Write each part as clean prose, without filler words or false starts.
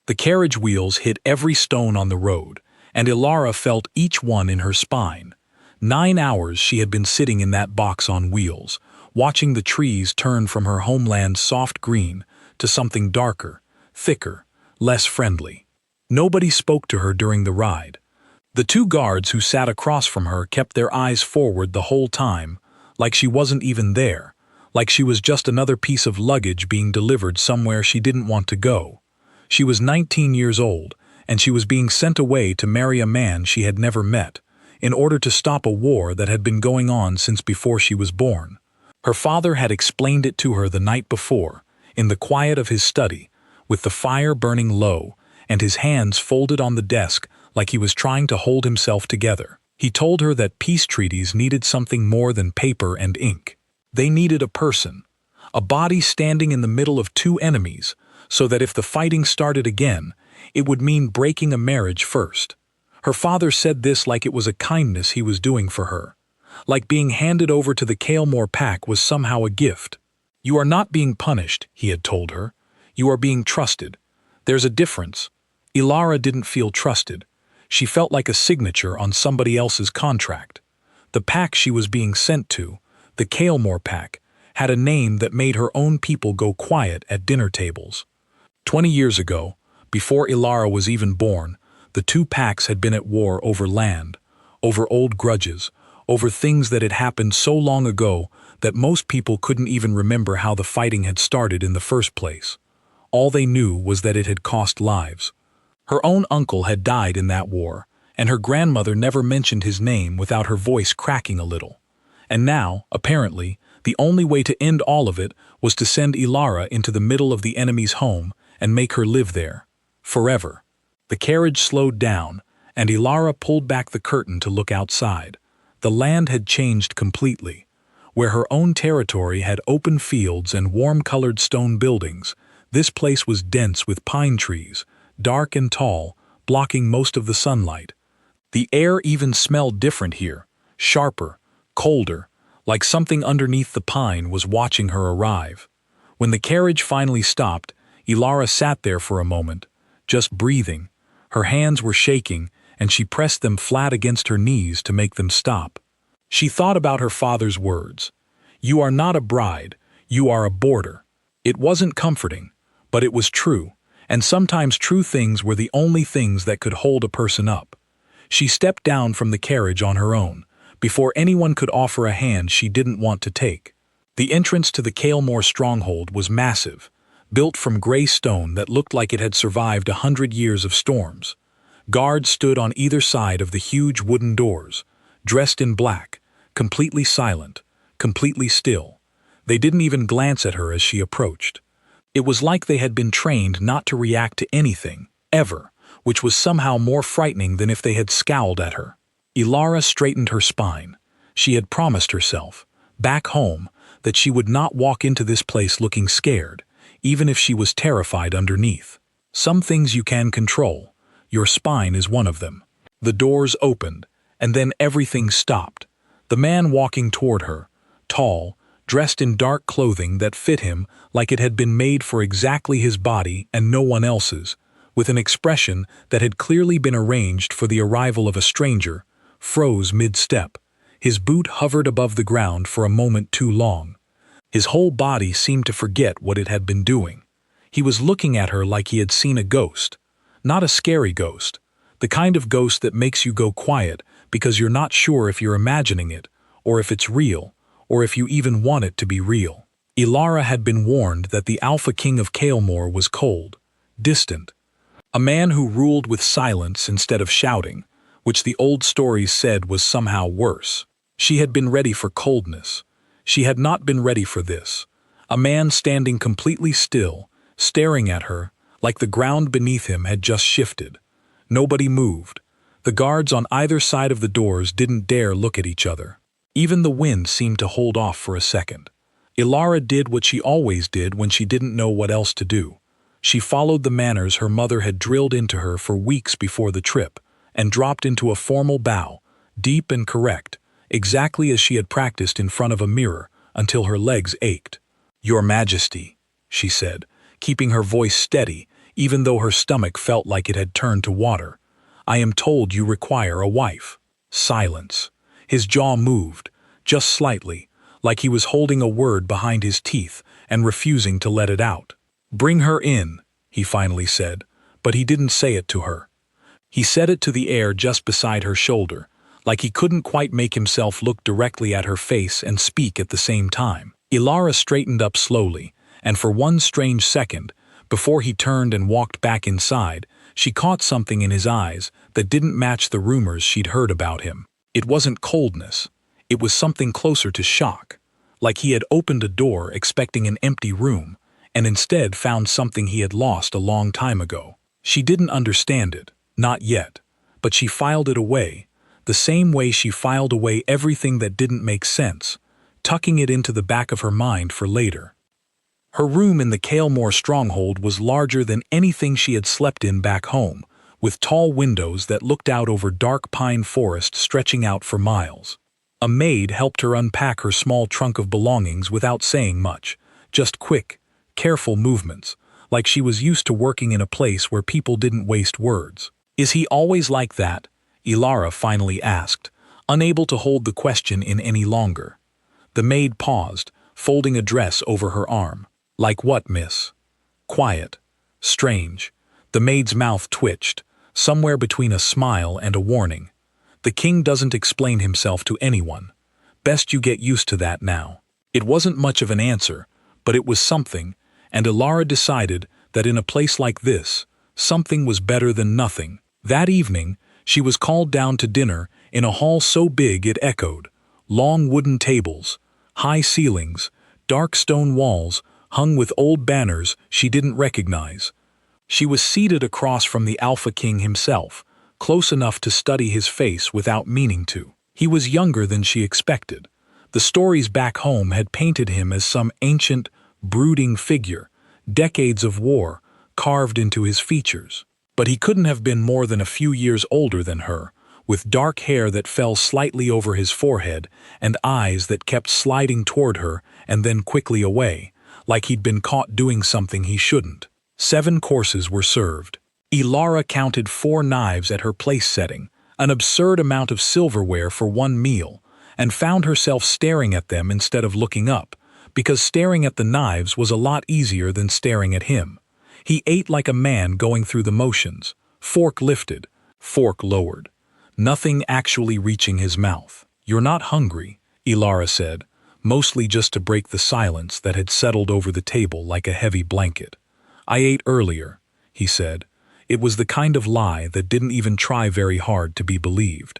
The carriage wheels hit every stone on the road, and Ilara felt each one in her spine. 9 hours she had been sitting in that box on wheels, watching the trees turn from her homeland's soft green to something darker, thicker, less friendly. Nobody spoke to her during the ride. The 2 guards who sat across from her kept their eyes forward the whole time, like she wasn't even there, like she was just another piece of luggage being delivered somewhere she didn't want to go. She was 19 years old, and she was being sent away to marry a man she had never met, in order to stop a war that had been going on since before she was born. Her father had explained it to her the night before, in the quiet of his study, with the fire burning low, and his hands folded on the desk like he was trying to hold himself together. He told her that peace treaties needed something more than paper and ink. They needed a person, a body standing in the middle of 2 enemies, so that if the fighting started again, it would mean breaking a marriage first. Her father said this like it was a kindness he was doing for her, like being handed over to the Kalemore pack was somehow a gift. "You are not being punished," he had told her. "You are being trusted. There's a difference." Ilara didn't feel trusted. She felt like a signature on somebody else's contract. The pack she was being sent to, the Kalemore pack, had a name that made her own people go quiet at dinner tables. 20 years ago, before Ilara was even born, the 2 packs had been at war over land, over old grudges, over things that had happened so long ago that most people couldn't even remember how the fighting had started in the first place. All they knew was that it had cost lives. Her own uncle had died in that war, and her grandmother never mentioned his name without her voice cracking a little. And now, apparently, the only way to end all of it was to send Ilara into the middle of the enemy's home and make her live there, forever. The carriage slowed down, and Ilara pulled back the curtain to look outside. The land had changed completely. Where her own territory had open fields and warm-colored stone buildings, this place was dense with pine trees, dark and tall, blocking most of the sunlight. The air even smelled different here, sharper, colder, like something underneath the pine was watching her arrive. When the carriage finally stopped, Ilara sat there for a moment, just breathing. Her hands were shaking, and she pressed them flat against her knees to make them stop. She thought about her father's words. "You are not a bride, you are a boarder." It wasn't comforting, but it was true, and sometimes true things were the only things that could hold a person up. She stepped down from the carriage on her own, before anyone could offer a hand she didn't want to take. The entrance to the Kalemore stronghold was massive, built from gray stone that looked like it had survived 100 years of storms. Guards stood on either side of the huge wooden doors, dressed in black, completely silent, completely still. They didn't even glance at her as she approached. It was like they had been trained not to react to anything, ever, which was somehow more frightening than if they had scowled at her. Ilara straightened her spine. She had promised herself, back home, that she would not walk into this place looking scared, even if she was terrified underneath. Some things you can control. Your spine is one of them. The doors opened, and then everything stopped. The man walking toward her, tall, dressed in dark clothing that fit him like it had been made for exactly his body and no one else's, with an expression that had clearly been arranged for the arrival of a stranger, froze mid-step. His boot hovered above the ground for a moment too long. His whole body seemed to forget what it had been doing. He was looking at her like he had seen a ghost. Not a scary ghost, the kind of ghost that makes you go quiet because you're not sure if you're imagining it, or if it's real, or if you even want it to be real. Ilara had been warned that the Alpha King of Kalemore was cold, distant, a man who ruled with silence instead of shouting, which the old stories said was somehow worse. She had been ready for coldness. She had not been ready for this. A man standing completely still, staring at her, like the ground beneath him had just shifted. Nobody moved. The guards on either side of the doors didn't dare look at each other. Even the wind seemed to hold off for a second. Ilara did what she always did when she didn't know what else to do. She followed the manners her mother had drilled into her for weeks before the trip, and dropped into a formal bow, deep and correct, exactly as she had practiced in front of a mirror until her legs ached. "Your Majesty," she said, keeping her voice steady even though her stomach felt like it had turned to water. "I am told you require a wife." Silence. His jaw moved, just slightly, like he was holding a word behind his teeth and refusing to let it out. "Bring her in," he finally said, but he didn't say it to her. He said it to the air just beside her shoulder, like he couldn't quite make himself look directly at her face and speak at the same time. Ilara straightened up slowly, and for one strange second, before he turned and walked back inside, she caught something in his eyes that didn't match the rumors she'd heard about him. It wasn't coldness. It was something closer to shock, like he had opened a door expecting an empty room, and instead found something he had lost a long time ago. She didn't understand it, not yet, but she filed it away, the same way she filed away everything that didn't make sense, tucking it into the back of her mind for later. Her room in the Kalemore stronghold was larger than anything she had slept in back home, with tall windows that looked out over dark pine forest stretching out for miles. A maid helped her unpack her small trunk of belongings without saying much, just quick, careful movements, like she was used to working in a place where people didn't waste words. "Is he always like that?" Ilara finally asked, unable to hold the question in any longer. The maid paused, folding a dress over her arm. "Like what, miss?" "Quiet. Strange." The maid's mouth twitched, somewhere between a smile and a warning. "The king doesn't explain himself to anyone. Best you get used to that now." It wasn't much of an answer, but it was something, and Ilara decided that in a place like this, something was better than nothing. That evening, she was called down to dinner in a hall so big it echoed. Long wooden tables, high ceilings, dark stone walls, hung with old banners she didn't recognize. She was seated across from the Alpha King himself, close enough to study his face without meaning to. He was younger than she expected. The stories back home had painted him as some ancient, brooding figure, decades of war carved into his features. But he couldn't have been more than a few years older than her, with dark hair that fell slightly over his forehead and eyes that kept sliding toward her and then quickly away, like he'd been caught doing something he shouldn't. 7 courses were served. Ilara counted 4 knives at her place setting, an absurd amount of silverware for one meal, and found herself staring at them instead of looking up, because staring at the knives was a lot easier than staring at him. He ate like a man going through the motions, fork lifted, fork lowered, nothing actually reaching his mouth. "You're not hungry," Ilara said, mostly just to break the silence that had settled over the table like a heavy blanket. "I ate earlier," he said. It was the kind of lie that didn't even try very hard to be believed.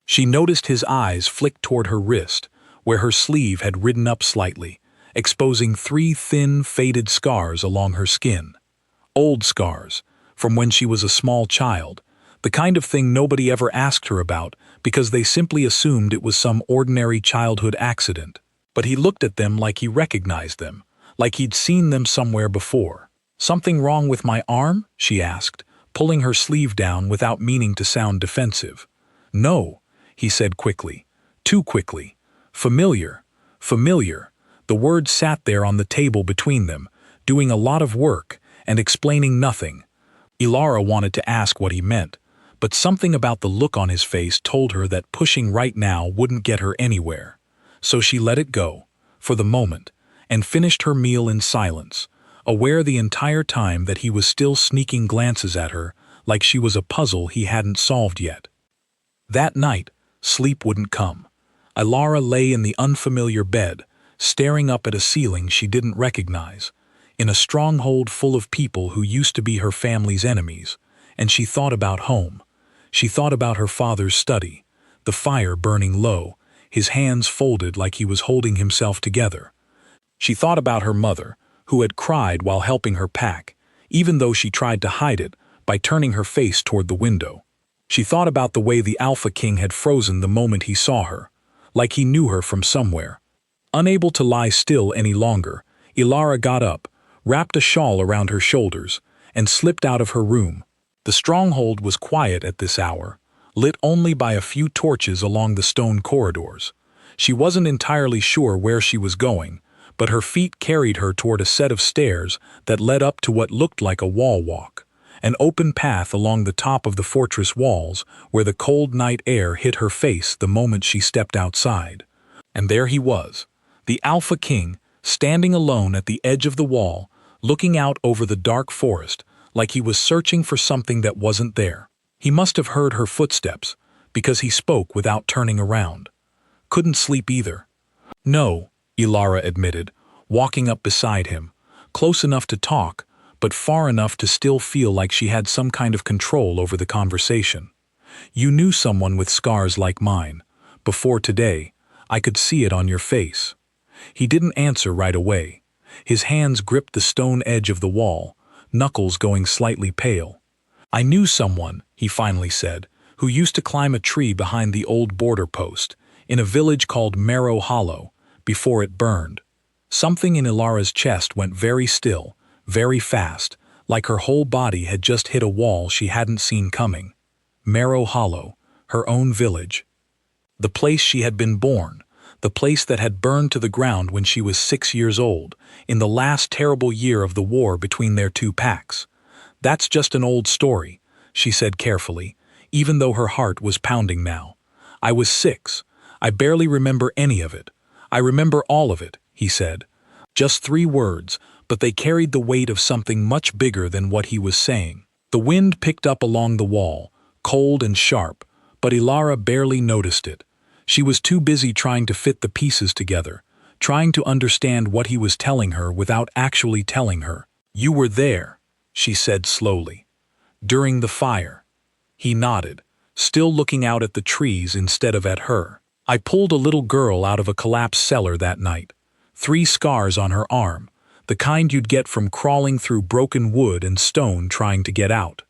She noticed his eyes flick toward her wrist, where her sleeve had ridden up slightly, exposing 3 thin, faded scars along her skin. Old scars, from when she was a small child, the kind of thing nobody ever asked her about because they simply assumed it was some ordinary childhood accident. But he looked at them like he recognized them, like he'd seen them somewhere before. "Something wrong with my arm?" she asked, pulling her sleeve down without meaning to sound defensive. "No," he said quickly. Too quickly. "Familiar. Familiar." The words sat there on the table between them, doing a lot of work and explaining nothing. Ilara wanted to ask what he meant, but something about the look on his face told her that pushing right now wouldn't get her anywhere. So she let it go, for the moment, and finished her meal in silence, aware the entire time that he was still sneaking glances at her like she was a puzzle he hadn't solved yet. That night, sleep wouldn't come. Ilara lay in the unfamiliar bed, staring up at a ceiling she didn't recognize, in a stronghold full of people who used to be her family's enemies, and she thought about home. She thought about her father's study, the fire burning low, his hands folded like he was holding himself together. She thought about her mother, who had cried while helping her pack, even though she tried to hide it by turning her face toward the window. She thought about the way the Alpha King had frozen the moment he saw her, like he knew her from somewhere. Unable to lie still any longer, Ilara got up, wrapped a shawl around her shoulders, and slipped out of her room. The stronghold was quiet at this hour, lit only by a few torches along the stone corridors. She wasn't entirely sure where she was going, but her feet carried her toward a set of stairs that led up to what looked like a wall walk, an open path along the top of the fortress walls where the cold night air hit her face the moment she stepped outside. And there he was, the Alpha King, standing alone at the edge of the wall, looking out over the dark forest like he was searching for something that wasn't there. He must have heard her footsteps, because he spoke without turning around. Couldn't sleep either. No, Ilara admitted, walking up beside him, close enough to talk, but far enough to still feel like she had some kind of control over the conversation. You knew someone with scars like mine. Before today, I could see it on your face. He didn't answer right away. His hands gripped the stone edge of the wall, knuckles going slightly pale. I knew someone, he finally said, who used to climb a tree behind the old border post, in a village called Marrow Hollow, before it burned. Something in Ilara's chest went very still, very fast, like her whole body had just hit a wall she hadn't seen coming. Marrow Hollow, her own village. The place she had been born, the place that had burned to the ground when she was 6 years old, in the last terrible year of the war between their two packs. That's just an old story, she said carefully, even though her heart was pounding now. I was 6. I barely remember any of it. I remember all of it, he said. Just 3 words, but they carried the weight of something much bigger than what he was saying. The wind picked up along the wall, cold and sharp, but Ilara barely noticed it. She was too busy trying to fit the pieces together, trying to understand what he was telling her without actually telling her. You were there, she said slowly. During the fire. He nodded, still looking out at the trees instead of at her. I pulled a little girl out of a collapsed cellar that night. 3 scars on her arm, the kind you'd get from crawling through broken wood and stone trying to get out.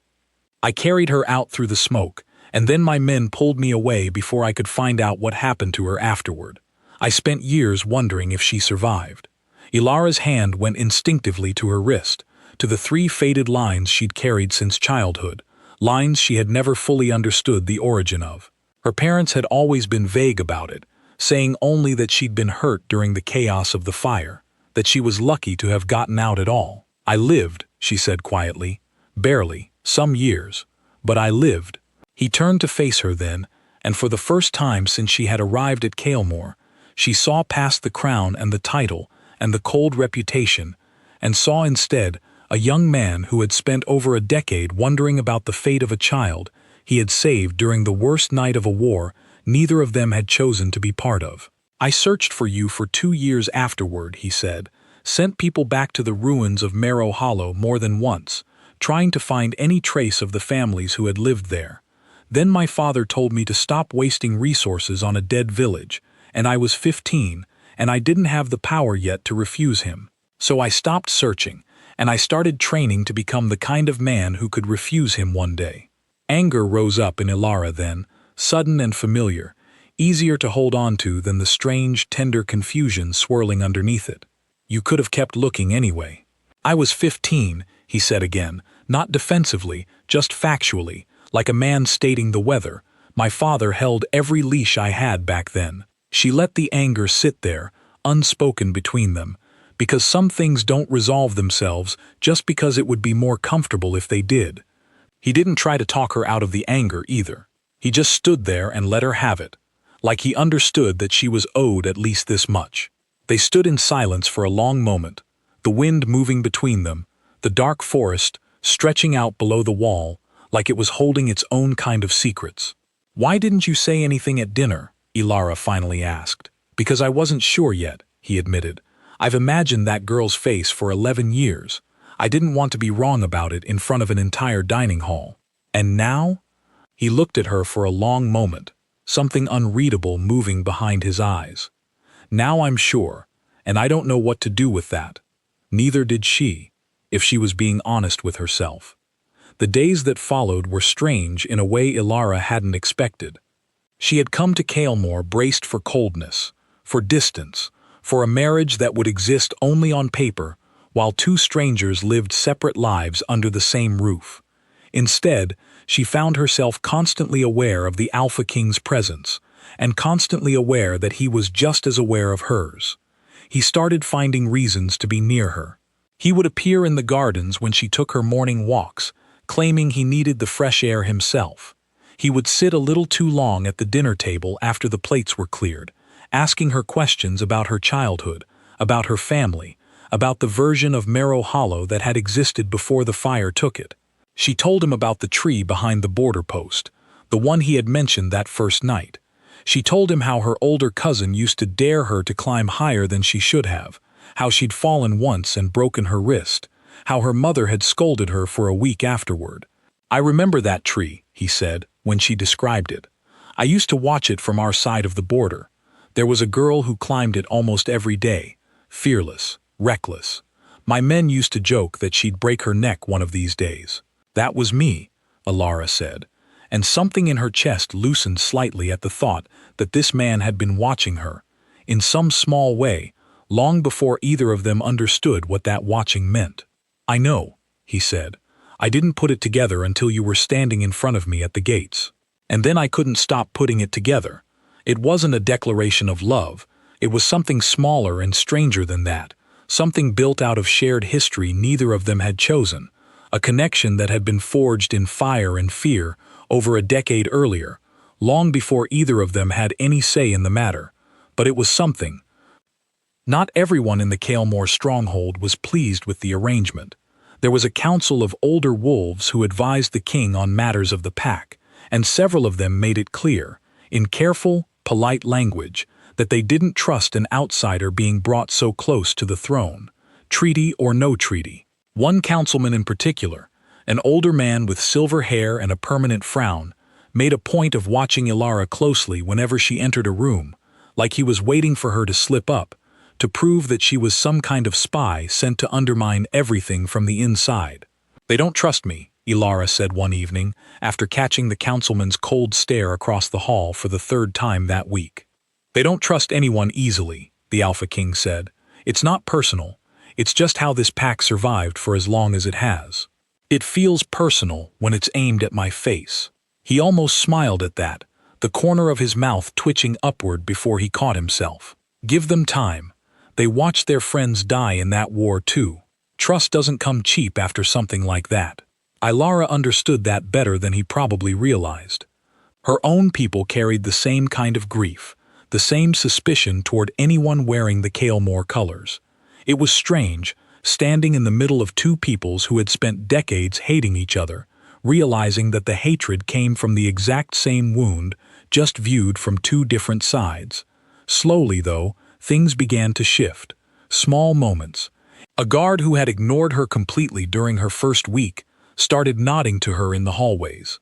I carried her out through the smoke, and then my men pulled me away before I could find out what happened to her afterward. I spent years wondering if she survived. Ilara's hand went instinctively to her wrist, to the 3 faded lines she'd carried since childhood, lines she had never fully understood the origin of. Her parents had always been vague about it, saying only that she'd been hurt during the chaos of the fire, that she was lucky to have gotten out at all. I lived, she said quietly, barely, some years, but I lived. He turned to face her then, and for the first time since she had arrived at Kael'mor, she saw past the crown and the title and the cold reputation, and saw instead a young man who had spent over a decade wondering about the fate of a child he had saved during the worst night of a war neither of them had chosen to be part of. I searched for you for 2 years afterward, he said, sent people back to the ruins of Marrow Hollow more than once, trying to find any trace of the families who had lived there. Then my father told me to stop wasting resources on a dead village, and I was 15, and I didn't have the power yet to refuse him. So I stopped searching, and I started training to become the kind of man who could refuse him one day. Anger rose up in Ilara then, sudden and familiar, easier to hold on to than the strange, tender confusion swirling underneath it. You could have kept looking anyway. I was 15, he said again, not defensively, just factually, like a man stating the weather. My father held every leash I had back then. She let the anger sit there, unspoken between them, because some things don't resolve themselves just because it would be more comfortable if they did. He didn't try to talk her out of the anger either. He just stood there and let her have it, like he understood that she was owed at least this much. They stood in silence for a long moment, the wind moving between them, the dark forest stretching out below the wall, like it was holding its own kind of secrets. Why didn't you say anything at dinner? Ilara finally asked. Because I wasn't sure yet, he admitted. I've imagined that girl's face for 11 years. I didn't want to be wrong about it in front of an entire dining hall. And now? He looked at her for a long moment, something unreadable moving behind his eyes. Now I'm sure, and I don't know what to do with that. Neither did she, if she was being honest with herself. The days that followed were strange in a way Ilara hadn't expected. She had come to Kael'mor braced for coldness, for distance, for a marriage that would exist only on paper, while 2 strangers lived separate lives under the same roof. Instead, she found herself constantly aware of the Alpha King's presence, and constantly aware that he was just as aware of hers. he started finding reasons to be near her. He would appear in the gardens when she took her morning walks, claiming he needed the fresh air himself. He would sit a little too long at the dinner table after the plates were cleared, asking her questions about her childhood, about her family, about the version of Marrow Hollow that had existed before the fire took it. She told him about the tree behind the border post, the one he had mentioned that first night. She told him how her older cousin used to dare her to climb higher than she should have, how she'd fallen once and broken her wrist, how her mother had scolded her for a week afterward. "I remember that tree," he said, when she described it. "I used to watch it from our side of the border. There was a girl who climbed it almost every day, fearless, reckless. My men used to joke that she'd break her neck one of these days." "That was me," Ilara said, and something in her chest loosened slightly at the thought that this man had been watching her, in some small way, long before either of them understood what that watching meant. "I know," he said. "I didn't put it together until you were standing in front of me at the gates. And then I couldn't stop putting it together. It wasn't a declaration of love. It was something smaller and stranger than that, something built out of shared history neither of them had chosen, a connection that had been forged in fire and fear over a decade earlier, long before either of them had any say in the matter. But it was something. Not everyone in the Kalemore stronghold was pleased with the arrangement. There was a council of older wolves who advised the king on matters of the pack, and several of them made it clear, in careful, polite language, that they didn't trust an outsider being brought so close to the throne, treaty or no treaty. One councilman in particular, an older man with silver hair and a permanent frown, made a point of watching Ilara closely whenever she entered a room, like he was waiting for her to slip up, to prove that she was some kind of spy sent to undermine everything from the inside. "They don't trust me," Ilara said one evening, after catching the councilman's cold stare across the hall for the third time that week. "They don't trust anyone easily," the Alpha King said. "It's not personal. It's just how this pack survived for as long as it has. It feels personal when it's aimed at my face." He almost smiled at that, the corner of his mouth twitching upward before he caught himself. Give them time. They watched their friends die in that war too. Trust doesn't come cheap after something like that. Ilara understood that better than he probably realized. Her own people carried the same kind of grief, the same suspicion toward anyone wearing the Kalemore colors. It was strange, standing in the middle of two peoples who had spent decades hating each other, realizing that the hatred came from the exact same wound, just viewed from two different sides. Slowly, though, things began to shift. Small moments. A guard who had ignored her completely during her first week started nodding to her in the hallways.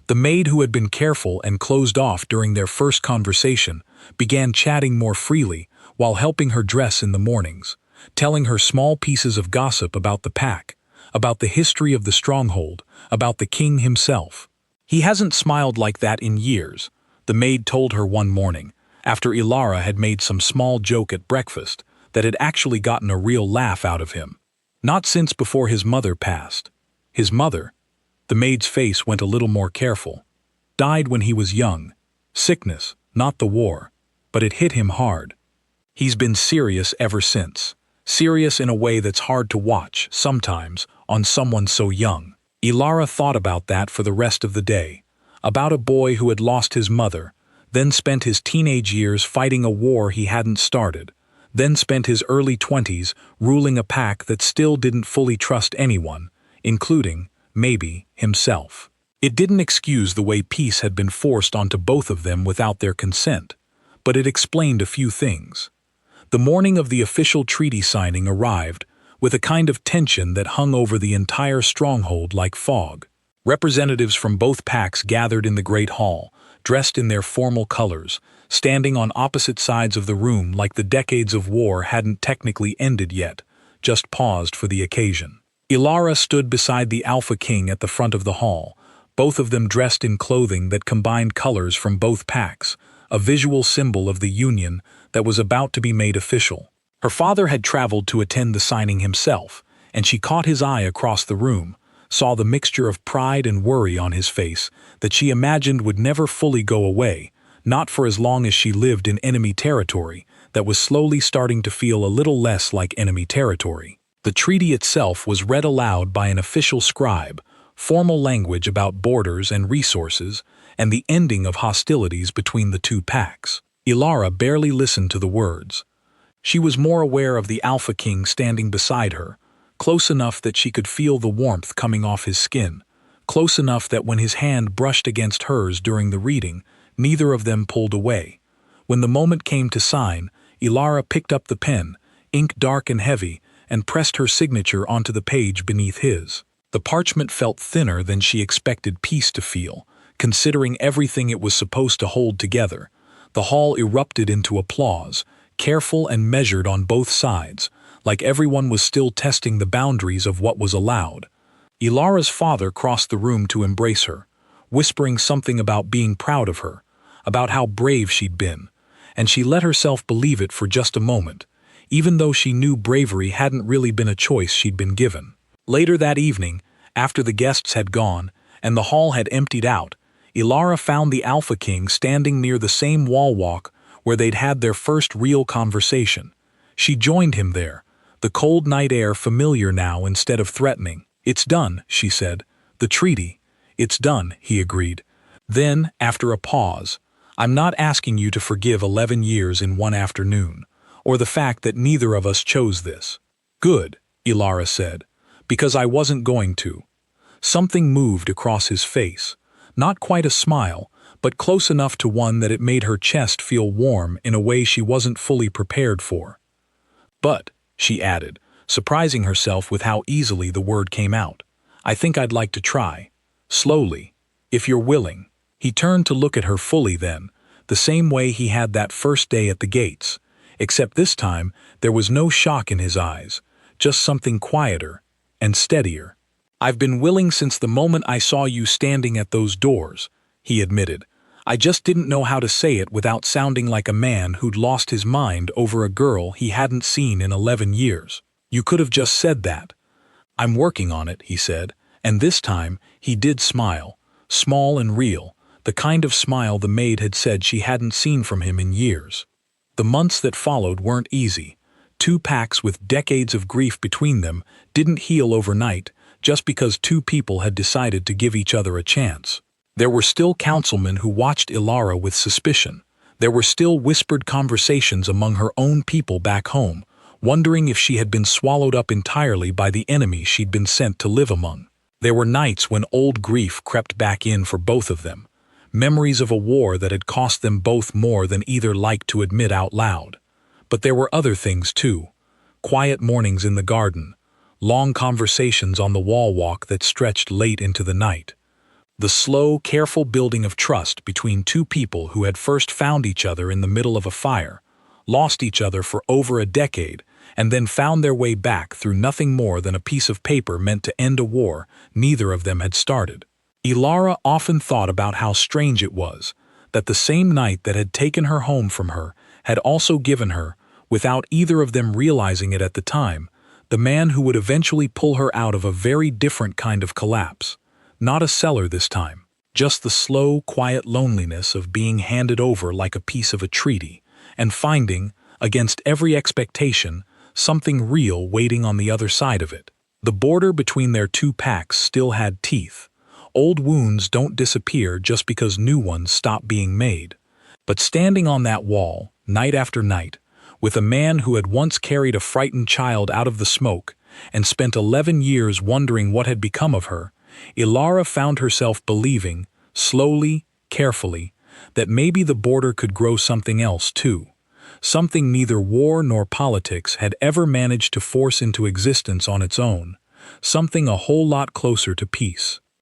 The maid who had been careful and closed off during their first conversation began chatting more freely while helping her dress in the mornings, telling her small pieces of gossip about the pack, about the history of the stronghold, about the king himself. "He hasn't smiled like that in years," the maid told her one morning, after Ilara had made some small joke at breakfast that had actually gotten a real laugh out of him. "Not since before his mother passed. His mother," the maid's face went a little more careful, "died when he was young. Sickness, not the war, but it hit him hard. He's been serious ever since. Serious in a way that's hard to watch, sometimes, on someone so young." Ilara thought about that for the rest of the day, about a boy who had lost his mother, then spent his teenage years fighting a war he hadn't started, then spent his early 20s ruling a pack that still didn't fully trust anyone, including, maybe, himself. It didn't excuse the way peace had been forced onto both of them without their consent, but it explained a few things. The morning of the official treaty signing arrived with a kind of tension that hung over the entire stronghold like fog. Representatives from both packs gathered in the Great Hall, dressed in their formal colors, standing on opposite sides of the room like the decades of war hadn't technically ended yet, just paused for the occasion. Ilara stood beside the Alpha King at the front of the hall, both of them dressed in clothing that combined colors from both packs, a visual symbol of the union that was about to be made official. Her father had traveled to attend the signing himself, and she caught his eye across the room, saw the mixture of pride and worry on his face that she imagined would never fully go away, not for as long as she lived in enemy territory, that was slowly starting to feel a little less like enemy territory. The treaty itself was read aloud by an official scribe, formal language about borders and resources, and the ending of hostilities between the two packs. Ilara barely listened to the words. She was more aware of the Alpha King standing beside her, close enough that she could feel the warmth coming off his skin, close enough that when his hand brushed against hers during the reading, neither of them pulled away. When the moment came to sign, Ilara picked up the pen, ink dark and heavy, and pressed her signature onto the page beneath his. The parchment felt thinner than she expected peace to feel, considering everything it was supposed to hold together. The hall erupted into applause, careful and measured on both sides, like everyone was still testing the boundaries of what was allowed. Ilara's father crossed the room to embrace her, whispering something about being proud of her, about how brave she'd been, and she let herself believe it for just a moment, even though she knew bravery hadn't really been a choice she'd been given. Later that evening, after the guests had gone and the hall had emptied out, Ilara found the Alpha King standing near the same wall walk where they'd had their first real conversation. She joined him there, the cold night air familiar now instead of threatening. "It's done," she said. "The treaty. It's done," he agreed. Then, after a pause, "I'm not asking you to forgive 11 years in one afternoon, or the fact that neither of us chose this." "Good," Ilara said, "because I wasn't going to." Something moved across his face, not quite a smile, but close enough to one that it made her chest feel warm in a way she wasn't fully prepared for. "But," she added, surprising herself with how easily the word came out, "I think I'd like to try. Slowly, if you're willing." He turned to look at her fully then, the same way he had that first day at the gates, except this time there was no shock in his eyes, just something quieter and steadier. "I've been willing since the moment I saw you standing at those doors," he admitted. "I just didn't know how to say it without sounding like a man who'd lost his mind over a girl he hadn't seen in 11 years. You could have just said that." "I'm working on it," he said, and this time he did smile, small and real, the kind of smile the maid had said she hadn't seen from him in years. The months that followed weren't easy. Two packs with decades of grief between them didn't heal overnight just because two people had decided to give each other a chance. There were still councilmen who watched Ilara with suspicion. There were still whispered conversations among her own people back home, wondering if she had been swallowed up entirely by the enemy she'd been sent to live among. There were nights when old grief crept back in for both of them, memories of a war that had cost them both more than either liked to admit out loud. But there were other things too. Quiet mornings in the garden, long conversations on the wall walk that stretched late into the night. The slow, careful building of trust between two people who had first found each other in the middle of a fire, lost each other for over a decade, and then found their way back through nothing more than a piece of paper meant to end a war neither of them had started. Ilara often thought about how strange it was that the same night that had taken her home from her had also given her, without either of them realizing it at the time, the man who would eventually pull her out of a very different kind of collapse. Not a cellar this time, just the slow, quiet loneliness of being handed over like a piece of a treaty, and finding, against every expectation, something real waiting on the other side of it. The border between their two packs still had teeth. Old wounds don't disappear just because new ones stop being made. But standing on that wall, night after night, with a man who had once carried a frightened child out of the smoke and spent 11 years wondering what had become of her, Ilara found herself believing, slowly, carefully, that maybe the border could grow something else too. Something neither war nor politics had ever managed to force into existence on its own. Something a whole lot closer to peace.